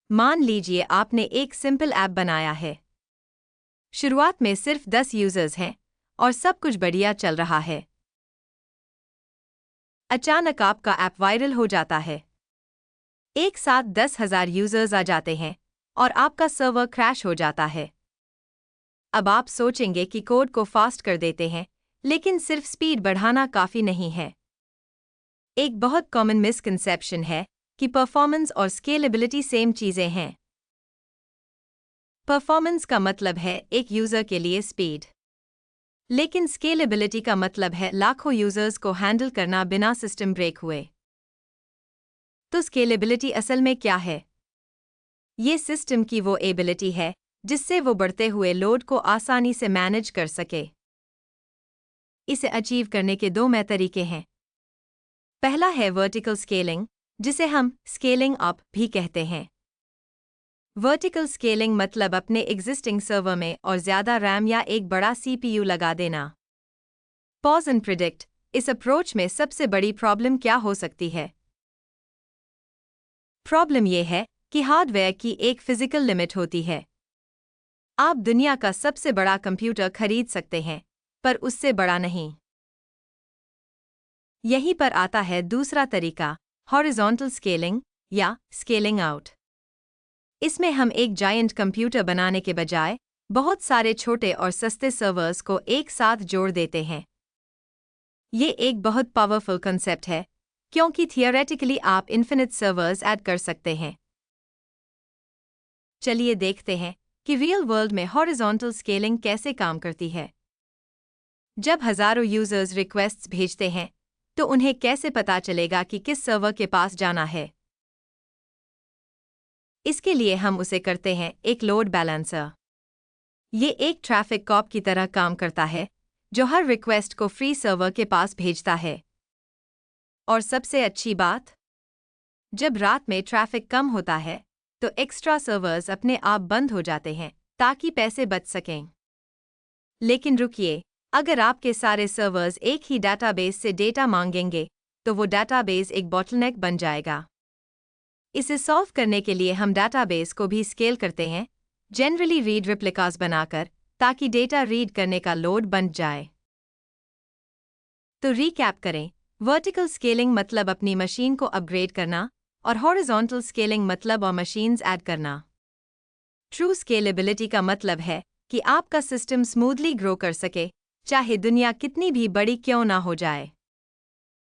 मान लीजिए आपने एक सिंपल ऐप बनाया है। शुरुआत में सिर्फ 10 यूजर्स हैं और सब कुछ बढ़िया चल रहा है। अचानक आपका ऐप वायरल हो जाता है। एक साथ 10,000 यूजर्स आ जाते हैं और आपका सर्वर क्रैश हो जाता है। अब आप सोचेंगे कि कोड को फास्ट कर देते हैं, लेकिन सिर्फ स्पीड बढ़ाना काफी नहीं है। एक बहुत कॉमन मिसकंसेप्शन है कि परफॉर्मेंस और स्केलेबिलिटी सेम चीजें हैं। परफॉर्मेंस का मतलब है एक यूजर के लिए स्पीड, लेकिन स्केलेबिलिटी का मतलब है लाखों यूजर्स को हैंडल करना बिना सिस्टम ब्रेक हुए। तो स्केलेबिलिटी असल में क्या है? ये सिस्टम की वो एबिलिटी है जिससे वो बढ़ते हुए लोड को आसानी से मैनेज कर सके। इसे अचीव करने के दो तरीके हैं। पहला है वर्टिकल स्केलिंग, जिसे हम स्केलिंग अप भी कहते हैं। वर्टिकल स्केलिंग मतलब अपने एग्जिस्टिंग सर्वर में और ज़्यादा रैम या एक बड़ा सीपीयू लगा देना। पॉज एंड प्रिडिक्ट, इस अप्रोच में सबसे बड़ी प्रॉब्लम क्या हो सकती है? प्रॉब्लम यह है कि हार्डवेयर की एक फिजिकल लिमिट होती है। आप दुनिया का सबसे बड़ा कंप्यूटर खरीद सकते हैं, पर उससे बड़ा नहीं। यहीं पर आता है दूसरा तरीका, हॉरिजॉन्टल स्केलिंग या स्केलिंग आउट। इसमें हम एक जायंट कंप्यूटर बनाने के बजाय बहुत सारे छोटे और सस्ते सर्वर्स को एक साथ जोड़ देते हैं। ये एक बहुत पावरफुल कंसेप्ट है, क्योंकि थियोरेटिकली आप इन्फिनिट सर्वर्स ऐड कर सकते हैं। चलिए देखते हैं कि रियल वर्ल्ड में हॉरिजॉन्टल स्केलिंग कैसे काम करती है। जब हजारों यूजर्स रिक्वेस्ट्स भेजते हैं, तो उन्हें कैसे पता चलेगा कि किस सर्वर के पास जाना है? इसके लिए हम उसे करते हैं एक लोड बैलेंसर। ये एक ट्रैफिक कॉप की तरह काम करता है, जो हर रिक्वेस्ट को फ्री सर्वर के पास भेजता है। और सबसे अच्छी बात, जब रात में ट्रैफिक कम होता है, तो एक्स्ट्रा सर्वर्स अपने आप बंद हो जाते हैं ताकि पैसे बच सकें। लेकिन रुकिए, अगर आपके सारे सर्वर्स एक ही डेटाबेस से डेटा मांगेंगे, तो वो डेटाबेस एक बॉटलनेक बन जाएगा। इसे सॉल्व करने के लिए हम डेटाबेस को भी स्केल करते हैं, जनरली रीड रिप्लिकास बनाकर, ताकि डेटा रीड करने का लोड बन जाए। तो रीकैप करें, वर्टिकल स्केलिंग मतलब अपनी मशीन को अपग्रेड करना, और हॉरिजॉन्टल स्केलिंग मतलब और मशीन्स ऐड करना। ट्रू स्केलेबिलिटी का मतलब है कि आपका सिस्टम स्मूथली ग्रो कर सके, चाहे दुनिया कितनी भी बड़ी क्यों ना हो जाए।